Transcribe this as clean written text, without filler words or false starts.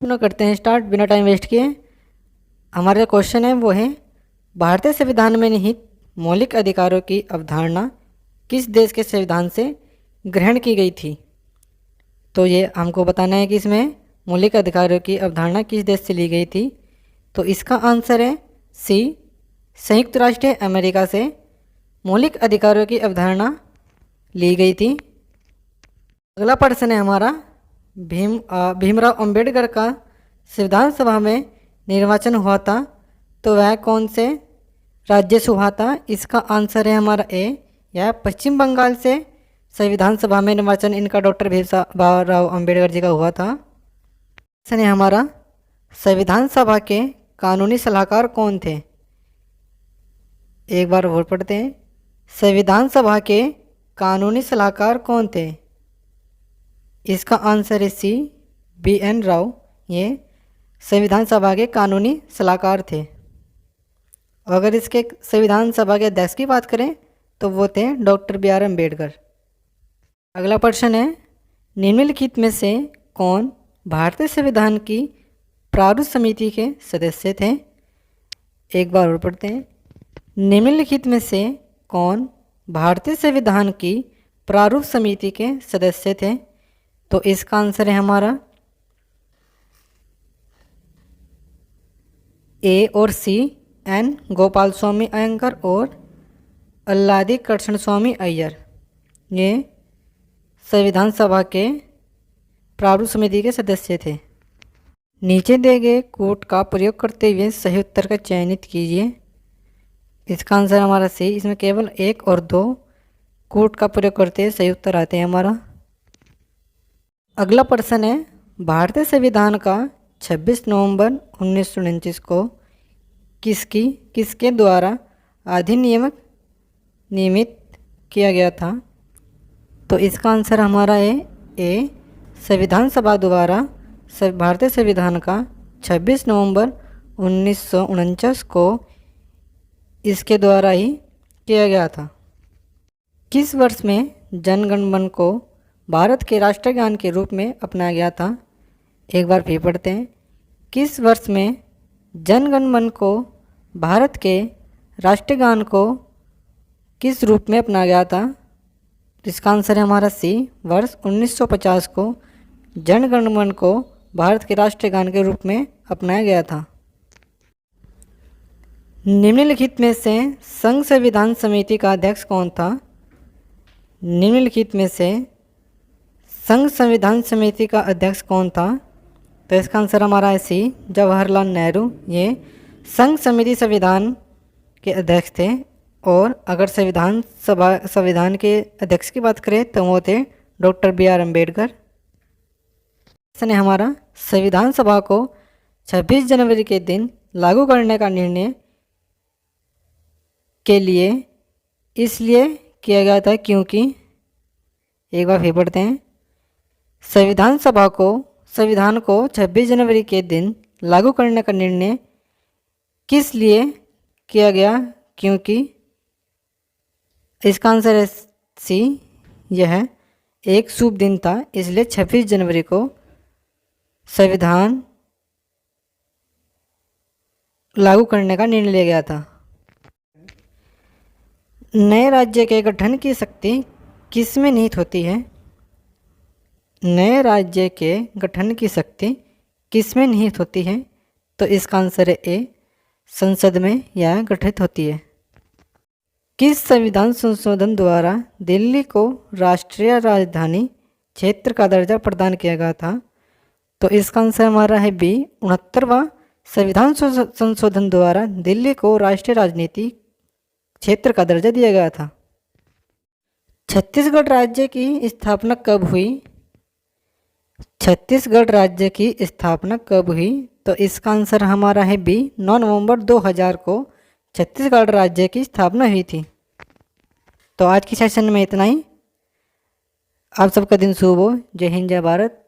पुनः करते हैं स्टार्ट बिना टाइम वेस्ट किए। हमारा जो क्वेश्चन है वो है भारतीय संविधान में निहित मौलिक अधिकारों की अवधारणा किस देश के संविधान से ग्रहण की गई थी। तो ये हमको बताना है कि इसमें मौलिक अधिकारों की अवधारणा किस देश से ली गई थी। तो इसका आंसर है सी, संयुक्त राष्ट्र अमेरिका से मौलिक अधिकारों की अवधारणा ली गई थी। अगला प्रश्न है हमारा भीमराव अंबेडकर का संविधान सभा में निर्वाचन हुआ था तो वह कौन से राज्य से हुआ था। इसका आंसर है हमारा ए, यह पश्चिम बंगाल से संविधान सभा में निर्वाचन इनका डॉक्टर भीमराव अंबेडकर जी का हुआ था। प्रश्न है हमारा संविधान सभा के कानूनी सलाहकार कौन थे। एक बार और पढ़ते हैं, संविधान सभा के कानूनी सलाहकार कौन थे। इसका आंसर है सी, BN राव। ये संविधान सभा के कानूनी सलाहकार थे। अगर इसके संविधान सभा के अध्यक्ष की बात करें तो वो थे डॉक्टर BR अम्बेडकर। अगला प्रश्न है निम्नलिखित में से कौन भारतीय संविधान की प्रारूप समिति के सदस्य थे। एक बार और पढ़ते हैं, निम्नलिखित में से कौन भारतीय संविधान की प्रारूप समिति के सदस्य थे। तो इसका आंसर है हमारा ए और सी, N गोपाल स्वामी अयंगर और अल्लादी कृष्ण स्वामी अय्यर। ये संविधान सभा के प्रारूप समिति के सदस्य थे। नीचे दिए गए कोड का प्रयोग करते हुए सही उत्तर का चयनित कीजिए। इसका आंसर हमारा सी, इसमें केवल 1 और 2 कोड का प्रयोग करते हुए सही उत्तर आते हैं हमारा। अगला प्रश्न है भारतीय संविधान का 26 नवंबर 1949 को किसके द्वारा अधिनियम नियमित किया गया था। तो इसका आंसर हमारा है ए, संविधान सभा द्वारा भारतीय संविधान का 26 नवंबर 1949 को इसके द्वारा ही किया गया था। किस वर्ष में जन गण मन को भारत के राष्ट्रगान के रूप में अपनाया गया था। एक बार फिर पढ़ते हैं, किस वर्ष में जन गण मन को भारत के राष्ट्रगान को किस रूप में अपनाया गया था। इसका आंसर है हमारा सी, वर्ष 1950 को जन गण मन को भारत के राष्ट्रगान के रूप में अपनाया गया था। निम्नलिखित में से संघ संविधान समिति का अध्यक्ष कौन था। निम्नलिखित में से संघ संविधान समिति का अध्यक्ष कौन था। तो इसका आंसर हमारा है सी, जवाहरलाल नेहरू। ये संघ समिति संविधान के अध्यक्ष थे। और अगर संविधान के अध्यक्ष की बात करें तो वो थे डॉक्टर BR अम्बेडकर। इसने हमारा संविधान सभा को 26 जनवरी के दिन लागू करने का निर्णय के लिए इसलिए किया गया था क्योंकि, एक बार फिर पढ़ते हैं, संविधान को 26 जनवरी के दिन लागू करने का निर्णय किस लिए किया गया क्योंकि। इसका आंसर है सी, यह एक शुभ दिन था इसलिए 26 जनवरी को संविधान लागू करने का निर्णय लिया गया था। नए राज्य के गठन की शक्ति किस में निहित होती है। नए राज्य के गठन की शक्ति किस में निहित होती है। तो इसका आंसर है ए, संसद में यह गठित होती है। किस संविधान संशोधन द्वारा दिल्ली को राष्ट्रीय राजधानी क्षेत्र का दर्जा प्रदान किया गया था। तो इसका आंसर हमारा है बी, 69वां संविधान संशोधन द्वारा दिल्ली को राष्ट्रीय राजनीति क्षेत्र का दर्जा दिया गया था। छत्तीसगढ़ राज्य की स्थापना कब हुई। छत्तीसगढ़ राज्य की स्थापना कब हुई। तो इसका आंसर हमारा है बी, 9 नवंबर 2000 को छत्तीसगढ़ राज्य की स्थापना हुई थी। तो आज की सेशन में इतना ही। आप सबका दिन शुभ हो। जय हिंद, जय भारत।